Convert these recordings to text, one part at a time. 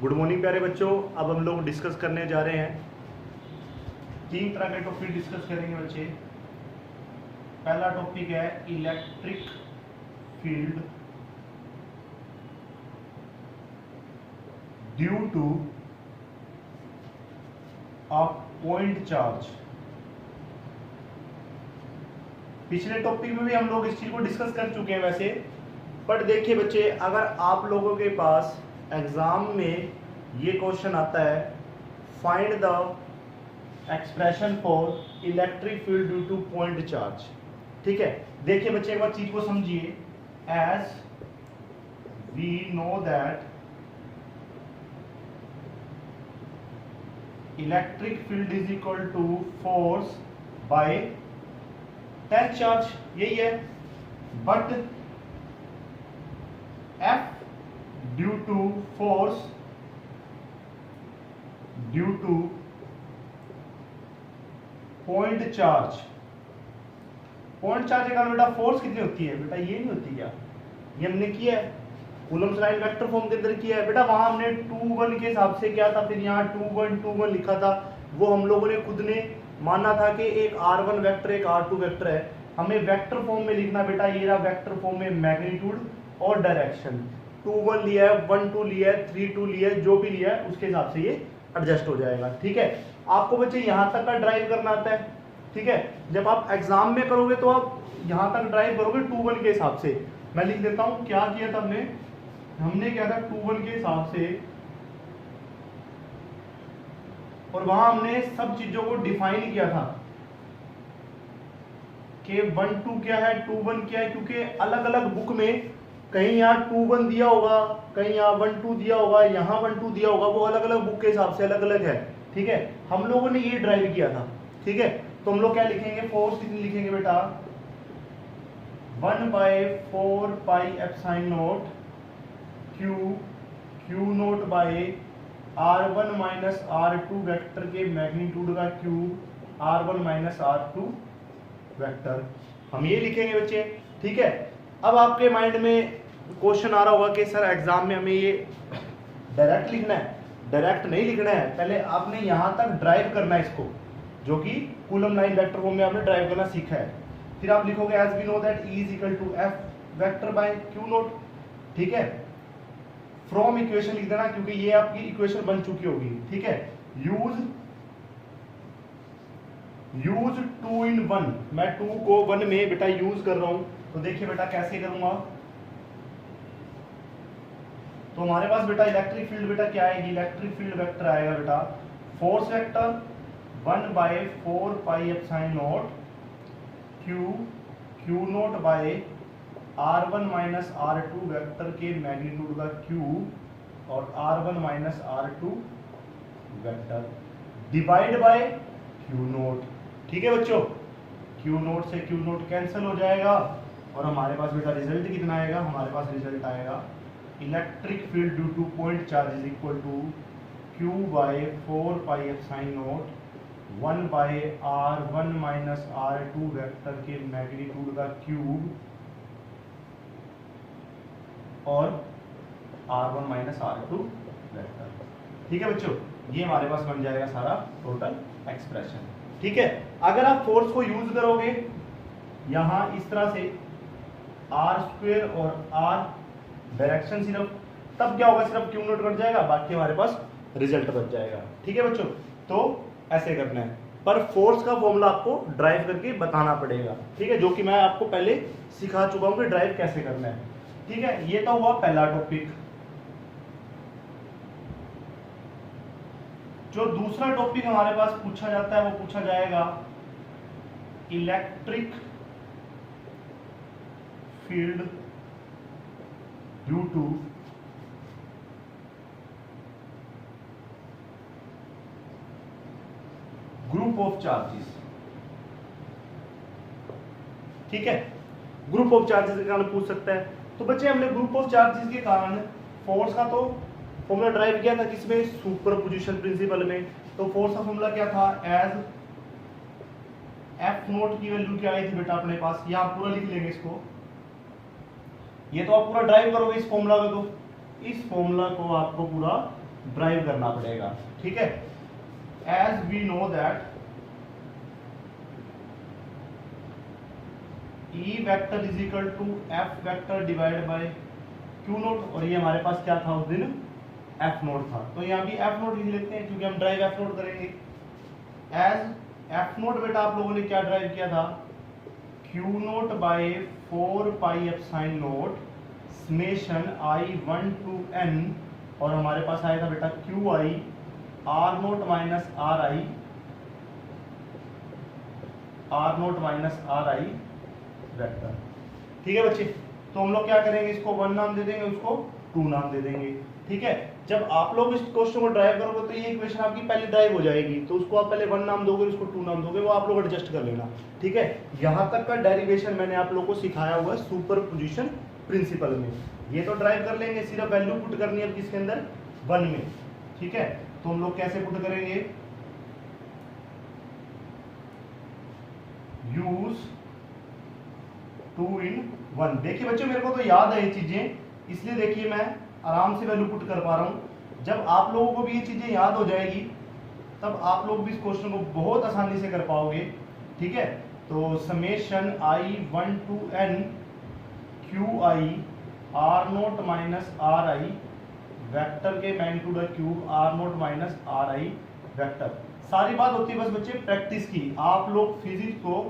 Good morning प्यारे बच्चों। अब हम लोग डिस्कस करने जा रहे हैं, तीन तरह के टॉपिक डिस्कस करेंगे बच्चे। पहला टॉपिक है electric field due to a point charge. पिछले टॉपिक में भी हम लोग इस चीज को डिस्कस कर चुके हैं वैसे, बट देखिए बच्चे, अगर आप लोगों के पास एग्जाम में ये क्वेश्चन आता है, find the expression for electric field due to point charge. ठीक है, देखिए बच्चे एक बार चीज को समझिए। As we know that electric field is equal to force by test charge, यही है। But F due to force due to point charge. Point charge के कारण बेटा फोर्स कितनी होती है? बेटा ये नहीं होती क्या? ये हमने किया है, कूलम्ब्स लाइन वेक्टर फॉर्म के अंदर किया है बेटा। वहां हमने 2-1 के हिसाब से किया था, फिर यहाँ 2-1 लिखा था। वो हम लोगों ने खुद ने माना था कि एक R1 वेक्टर एक R2 वेक्टर है, हमें वेक्टर फॉर्म में लिखना बेटा। ये रहा वेक्टर फॉर्म में मैग्नीट्यूड और डायरेक्शन। 2-1 लिया है, 1-2 लिया है, 3-2 लिया है, जो भी लिया है उसके हिसाब से ये एडजस्ट हो जाएगा। ठीक है, आपको बच्चे यहां तक का ड्राइव करना आता है। ठीक है, जब आप एग्जाम में करोगे तो आप यहां तक ड्राइव करोगे 2-1 के हिसाब से। मैं लिख देता हूं क्या किया था हमने किया था 2-1 के हिसाब से, और वहां हमने सब चीजों को डिफाइन किया था कि 1-2 क्या है, 2-1 क्या है, क्योंकि अलग अलग बुक में कहीं यहाँ 2-1 दिया होगा, कहीं यहाँ 1-2 दिया होगा, यहाँ 1-2 दिया होगा, वो अलग अलग बुक के हिसाब से अलग अलग है। ठीक है, हम लोगों ने ये ड्राइव किया था। ठीक है, तो हम लोग क्या लिखेंगे? फोर्स कितनी लिखेंगे बेटा? 1/4 pi epsilon naught Q naught by R1 minus R2 vector के मैग्नीट्यूड का cube R1 minus R2 vector, हम ये लिखेंगे बच्चे। ठीक है, अब आपके माइंड में क्वेश्चन आ रहा होगा कि सर एग्जाम में हमें ये डायरेक्ट लिखना है। डायरेक्ट नहीं लिखना है, पहले आपने यहां तक ड्राइव करना है इसको, जो कि कूलम लाइन वेक्टर फॉर्म में आपने ड्राइव करना सीखा है। फिर आप लिखोगे as we know that E is equal to F vector by Q naught. ठीक है, फ्रॉम इक्वेशन लिख देना, क्योंकि ये आपकी इक्वेशन बन चुकी होगी। ठीक है, यूज 2 in 1, मैं 2 को 1 में बेटा यूज कर रहा हूं। तो देखिए बेटा कैसे करूंगा, तो हमारे पास बेटा इलेक्ट्रिक फील्ड बेटा क्या आएगी? इलेक्ट्रिक फील्ड वेक्टर आएगा बेटा force vector 1/4 pi epsilon naught Q naught by R1 minus R2 vector के मैग्नीट्यूड का क्यूब और R1 minus R2 vector divide by Q naught. ठीक है बच्चों, क्यू नॉट से क्यू नॉट कैंसिल हो जाएगा और हमारे पास बेटा रिजल्ट कितना आएगा? हमारे पास रिजल्ट आएगा electric field due to point charge is equal to Q/4 pi epsilon naught 1/R1 minus R2 vector के मैग्नीट्यूड का क्यूब और R1 माइनस R2 वेक्टर। ठीक है बच्चों, ये हमारे पास बन जाएगा सारा टोटल एक्सप्रेशन। ठीक है, अगर आप फोर्स को यूज करोगे यहां इस तरह से R² और R डायरेक्शन सिर्फ, तब क्या होगा? सिर्फ क्यू नॉट कट जाएगा, बाकी हमारे पास रिजल्ट बच जाएगा। ठीक है बच्चों, तो ऐसे करना है, पर फोर्स का फॉर्मूला आपको ड्राइव करके बताना पड़ेगा। ठीक है, जो कि मैं आपको पहले सिखा चुका हूं कि ड्राइव कैसे करना है। ठीक है, ये तो हुआ पहला टॉपिक। जो दूसरा टॉपिक हमारे पास पूछा जाता है वो पूछा जाएगा electric field due to group of charges. ठीक है, ग्रुप ऑफ चार्जेस के कारण पूछ सकता है। तो बच्चे हमने ग्रुप ऑफ चार्जेस के कारण फोर्स का तो फॉर्मूला ड्राइव किया था किसमें? सुपरपोजिशन प्रिंसिपल में। तो फोर्स का फॉर्मूला क्या था? एज F नोट की वैल्यू क्या आई थी बेटा अपने पास? यहां पूरा लिख लेंगे इसको, ये तो आप पूरा ड्राइव करोगे इस फॉर्मूला को, तो इस फॉर्मूला को आपको पूरा ड्राइव करना पड़ेगा, ठीक है। As we know that E vector is equal to F vector divide by Q naught, और ये हमारे पास क्या था उस दिन, F नोट था, तो यहाँ भी F नोट लिख लेते हैं क्योंकि हम ड्राइव F नोट करेंगे। एज F नोट बेटा आप लोगों ने क्या ड्राइव किया था, Q naught by 4 pi epsilon naught summation I1 to N, और हमारे पास आया था बेटा QI R naught minus RI vector, ठीक है बच्चे। तो हम लोग क्या करेंगे, इसको 1 नाम दे देंगे, उसको 2 नाम दे देंगे, ठीक है। जब आप लोग इस क्वेश्चन को ड्राइव करोगे तो ये इक्वेशन आपकी पहले ड्राइव हो जाएगी, तो उसको आप पहले 1 नाम दोगे, उसको 2 नाम दोगे, वो आप लोग एडजस्ट कर लेना, ठीक है। यहाँ तक का डेरिवेशन मैंने आप लोग को सिखाया हुआ है सुपरपोजिशन प्रिंसिपल में। ये तो ड्राइव कर लेंगे, सिर्फ वैल्यू पुट करनी है किसके अंदर, 1 में, ठीक है। तो हम लोग कैसे पुट करेंगे, यूज 2 in 1। देखिए बच्चों मेरे को तो याद है ये चीजें, इसलिए देखिए मैं आराम से वैल्यू पुट कर पा रहा हूं। जब आप लोगों को भी ये चीजें याद हो जाएगी तब आप लोग भी इस क्वेश्चन को बहुत आसानी से कर पाओगे, ठीक है। तो summation I1 to N QI R naught minus RI vector के magnitude cube R naught minus RI vector. सारी बात होती है बस बच्चे प्रैक्टिस की। आप लोग फिजिक्स को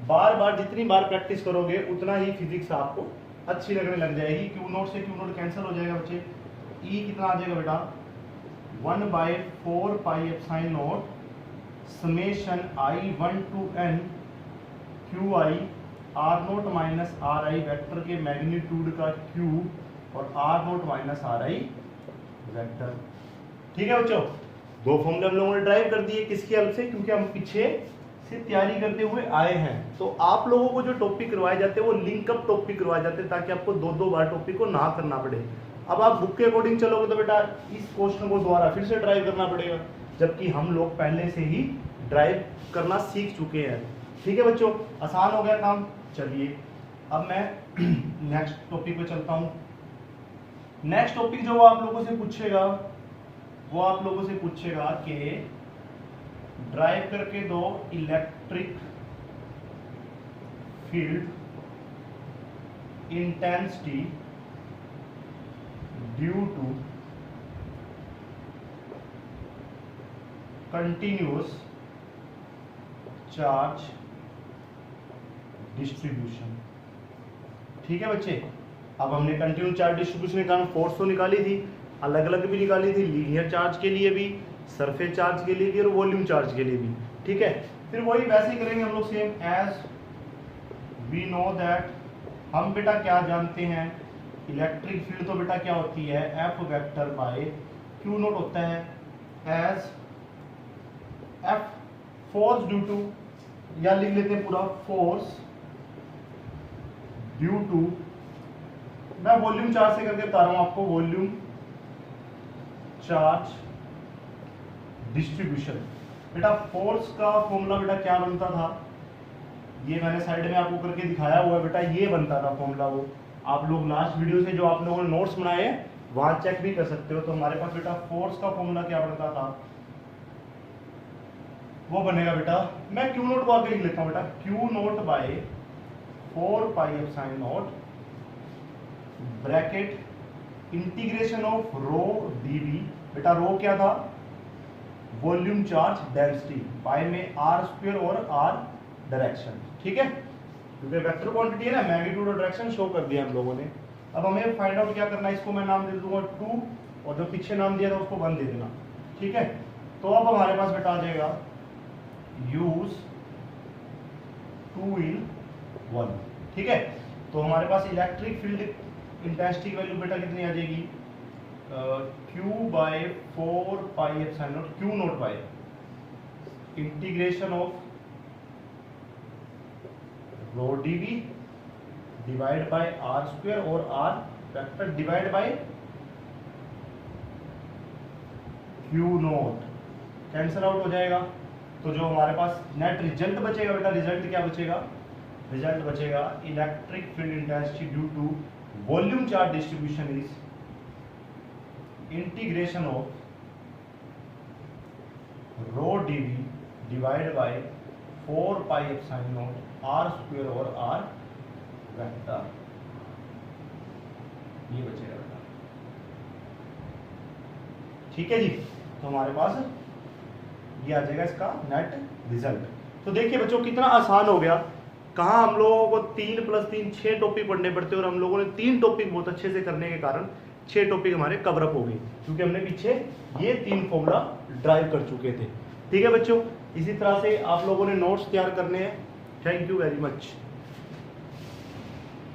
बार बार जितनी बार प्रैक्टिस करोगे उतना ही फिजिक्स आपको अच्छी लगने लग जाएगी। क्यू नोट से क्यू नोट कैंसिल हो जाएगा बच्चे, ई कितना आ जाएगा बेटा, 1/4 pi epsilon naught summation I1 to N QI R naught minus RI vector के मैग्नीट्यूड का क्यूब और R naught minus RI vector, ठीक है बच्चों। 2 फॉर्मूले हम लोगों ने ड्राइव कर दिए, किसकी हेल्प से, क्योंकि हम पीछे से तैयारी करते हुए आए हैं। तो आप लोगों को जो टॉपिक करवाए जाते हैं वो लिंकअप टॉपिक करवाए जाते हैं, ताकि आपको 2-2 बार टॉपिक को ना करना पड़े। अब आप बुक के अकॉर्डिंग चलोगे तो बेटा इस क्वेश्चन को दोबारा फिर से ड्राइव करना पड़ेगा, जबकि हम लोग पहले से ही ड्राइव करना सीख चुके हैं, ठीक है बच्चों। आसान हो गया काम। चलिए अब मैं नेक्स्ट टॉपिक पे चलता हूँ। नेक्स्ट टॉपिक जो आप लोगों से पूछेगा वो आप लोगों से पूछेगा कि ड्राइव करके दो electric field intensity due to continuous charge distribution, ठीक है बच्चे। अब हमने कंटिन्यूअस चार्ज डिस्ट्रीब्यूशन के कारण फोर्स तो निकाली थी, अलग अलग भी निकाली थी, लीनियर चार्ज के लिए भी, सरफेस चार्ज के लिए भी और वॉल्यूम चार्ज के लिए भी, ठीक है। फिर वही वैसे ही करेंगे हम लोग same. As we know that, हम बेटा क्या जानते हैं, इलेक्ट्रिक फील्ड तो बेटा क्या होती है, F vector by q naught होता है। As F force due to, या लिख लेते हैं पूरा, फोर्स ड्यू टू, मैं वॉल्यूम चार्ज से करके बता रहा हूं आपको, वॉल्यूम चार्ज डिस्ट्रीब्यूशन। बेटा फोर्स का फॉर्मूला बेटा क्या बनता था, ये मैंने साइड में आपको करके दिखाया हुआ है बेटा, ये बनता था फॉर्मूला। वो आप लोग लास्ट वीडियो से जो आप लोगों ने नोट्स बनाए हैं वहां चेक भी कर सकते हो। तो हमारे पास बेटा फोर्स का फॉर्मूला क्या बनता था, वो बनेगा बेटा, मैं क्यू नोट को आगे लिख लेता हूं बेटा, q naught by 4 pi epsilon naught bracket integration of rho dV. बेटा रो क्या था, वॉल्यूम चार्ज डेंसिटी, बाय में आर स्क्वायर और आर डायरेक्शन, ठीक है, क्योंकि वेक्टर क्वांटिटी है ना, मैग्नीट्यूड और डायरेक्शन शो कर दिया हम लोगों ने। अब हमें फाइंड आउट क्या करना है, इसको मैं नाम दे दूंगा 2 और जो पीछे नाम दिया था उसको 1 दे देना, ठीक है। तो अब हमारे पास बेटा आ जाएगा यूज 2 in 1, ठीक है। तो हमारे पास इलेक्ट्रिक फील्ड इंटेंसिटी की वैल्यू बेटा कितनी आ जाएगी, Q by 4 pi epsilon naught, Q naught by integration of rho dV divide by R square और are vector divide by Q naught, cancel out हो जाएगा। तो जो हमारे पास नेट रिजल्ट बचेगा बेटा, रिजल्ट क्या बचेगा, रिजल्ट बचेगा electric field intensity due to volume charge distribution is integration of rho dV divide by 4 pi epsilon naught r square और आर वेक्टर, ये बचेगा बेटा। ठीक है जी, तो हमारे पास ये आ जाएगा इसका नेट रिजल्ट। तो देखिए बच्चों कितना आसान हो गया, कहाँ हम लोगों को 3 + 3 6 टॉपिक पढ़ने पड़ते और हम लोगों ने 3 टॉपिक बहुत अच्छे से करने के कारण 6 टॉपिक हमारे कवरअप हो गए, क्योंकि हमने पीछे ये 3 फॉर्मूला ड्राइव कर चुके थे। ठीक है बच्चों, इसी तरह से आप लोगों ने नोट्स तैयार करने हैं। Thank you very much.